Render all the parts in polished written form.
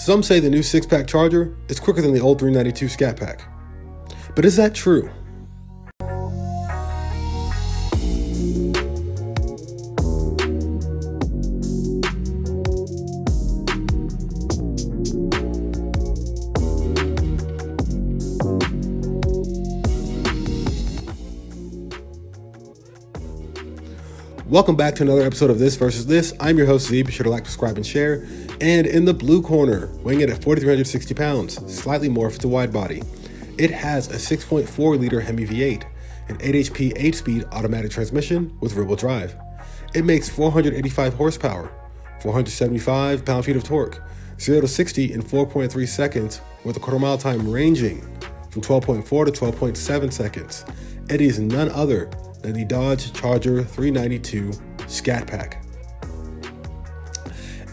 Some say the new 6-pack Charger is quicker than the old 392 Scat Pack. But is that true? Welcome back to another episode of This versus This. I'm your host Z. Be sure to like, subscribe, and share. And in the blue corner, weighing in at 4,360 pounds, slightly more if it's a wide body, it has a 6.4 liter Hemi V8, an 8 HP 8-speed automatic transmission with rear-wheel drive. It makes 485 horsepower, 475 pound-feet of torque, 0 to 60 in 4.3 seconds, with a quarter-mile time ranging from 12.4 to 12.7 seconds. It is none other than the Dodge Charger 392 Scat Pack.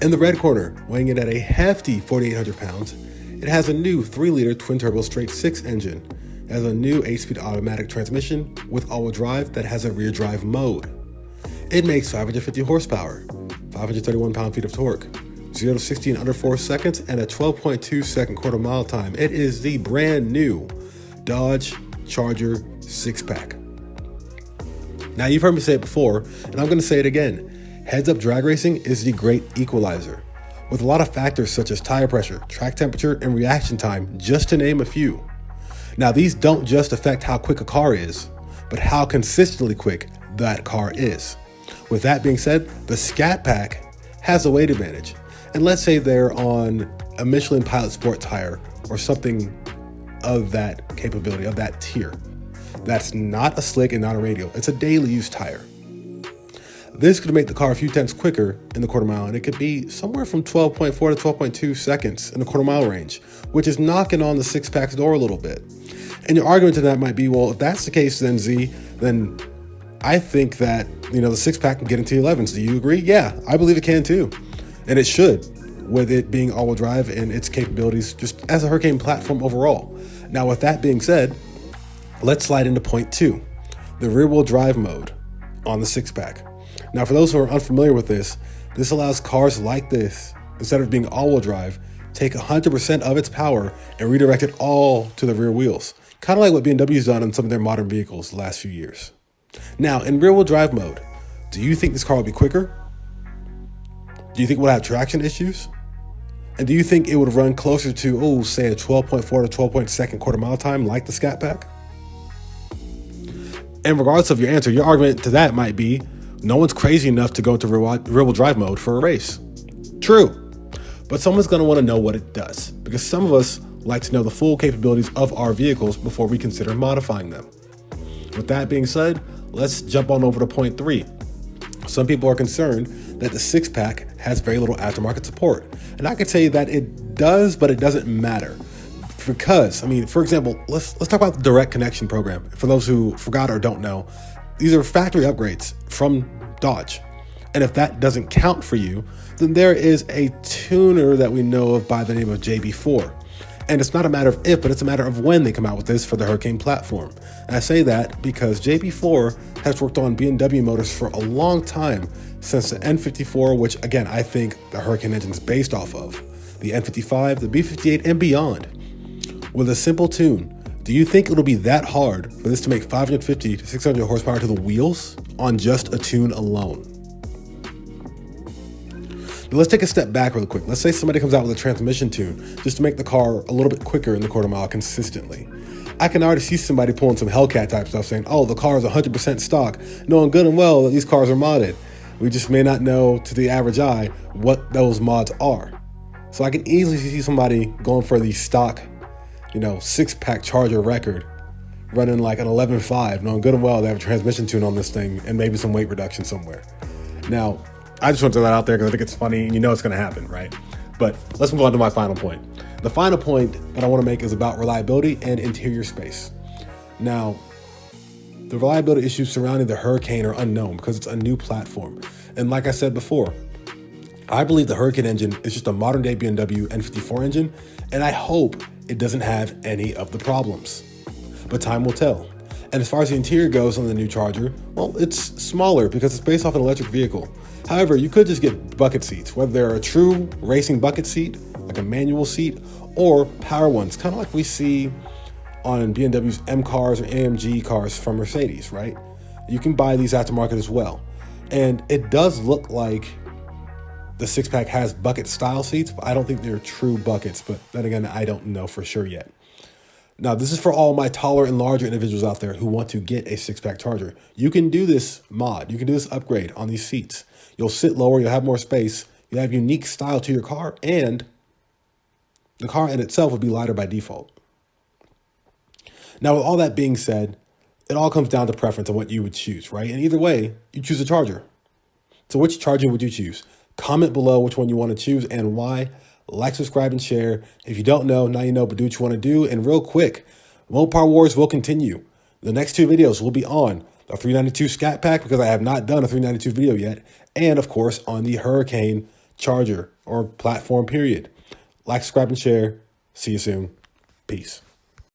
In the red corner, weighing in at a hefty 4,800 pounds, it has a new 3-liter twin-turbo straight-six engine. It has a new 8-speed automatic transmission with all-wheel drive that has a rear drive mode. It makes 550 horsepower, 531 pound-feet of torque, 0 to 60 in under 4 seconds, and a 12.2 second quarter-mile time. It is the brand new Dodge Charger 6-pack. Now, you've heard me say it before, and I'm going to say it again. Heads-up drag racing is the great equalizer, with a lot of factors such as tire pressure, track temperature, and reaction time, just to name a few. Now, these don't just affect how quick a car is, but how consistently quick that car is. With that being said, the Scat Pack has a weight advantage. And let's say they're on a Michelin Pilot Sport tire or something of that capability, of that tier. That's not a slick and not a radial. It's a daily use tire. This could make the car a few tenths quicker in the quarter mile, and it could be somewhere from 12.4 to 12.2 seconds in the quarter mile range, which is knocking on the 6-pack's door a little bit. And your argument to that might be, well, if that's the case, then Z, then I think that, the 6-pack can get into the 11s. Do you agree? Yeah, I believe it can too. And it should, with it being all-wheel drive and its capabilities just as a Hurricane platform overall. Now, with that being said, let's slide into point 2, the rear-wheel drive mode on the 6-pack. Now, for those who are unfamiliar with this allows cars like this, instead of being all-wheel drive, take 100% of its power and redirect it all to the rear wheels. Kind of like what BMW's done on some of their modern vehicles the last few years. Now, in rear-wheel drive mode, do you think this car will be quicker? Do you think we'll have traction issues? And do you think it would run closer to, say a 12.4 to 12.2 quarter mile time like the Scat Pack? And regardless of your answer, your argument to that might be, no one's crazy enough to go into rear-wheel drive mode for a race. True, but someone's going to want to know what it does, because some of us like to know the full capabilities of our vehicles before we consider modifying them. With that being said, let's jump on over to point 3. Some people are concerned that the 6-pack has very little aftermarket support. And I could say that it does, but it doesn't matter. Because, for example, let's talk about the direct connection program. For those who forgot or don't know, these are factory upgrades from Dodge. And if that doesn't count for you, then there is a tuner that we know of by the name of JB4. And it's not a matter of if, but it's a matter of when they come out with this for the Hurricane platform. And I say that because JB4 has worked on BMW motors for a long time, since the N54, which again, I think the Hurricane engine is based off of, the N55, the B58, and beyond. With a simple tune, do you think it'll be that hard for this to make 550 to 600 horsepower to the wheels on just a tune alone? Now let's take a step back real quick. Let's say somebody comes out with a transmission tune just to make the car a little bit quicker in the quarter mile consistently. I can already see somebody pulling some Hellcat type stuff saying, the car is 100% stock, knowing good and well that these cars are modded. We just may not know to the average eye what those mods are. So I can easily see somebody going for the stock 6-pack Charger record, running like an 11.5, knowing good and well they have a transmission tune on this thing and maybe some weight reduction somewhere. Now, I just want to throw that out there because I think it's funny and it's going to happen, right? But let's move on to my final point. The final point that I want to make is about reliability and interior space. Now, the reliability issues surrounding the Hurricane are unknown because it's a new platform. And like I said before, I believe the Hurricane engine is just a modern day BMW N54 engine, and I hope it doesn't have any of the problems. But time will tell. And as far as the interior goes on the new Charger, well, it's smaller because it's based off an electric vehicle. However, you could just get bucket seats, whether they're a true racing bucket seat, like a manual seat, or power ones, kind of like we see on BMW's M cars or AMG cars from Mercedes, right? You can buy these aftermarket as well. And it does look like the six-pack has bucket style seats, but I don't think they're true buckets. But then again, I don't know for sure yet. Now, this is for all my taller and larger individuals out there who want to get a six-pack charger. You can do this mod. You can do this upgrade on these seats. You'll sit lower. You'll have more space. You have unique style to your car, and the car in itself will be lighter by default. Now, with all that being said, it all comes down to preference on what you would choose, right? And either way, you choose a charger. So which charger would you choose? Comment below which one you want to choose and why. Like, subscribe, and share. If you don't know, now you know, but do what you want to do. And real quick, Mopar Wars will continue. The next two videos will be on the 392 Scat Pack, because I have not done a 392 video yet. And of course, on the Hurricane charger or platform, period. Like, subscribe, and share. See you soon. Peace.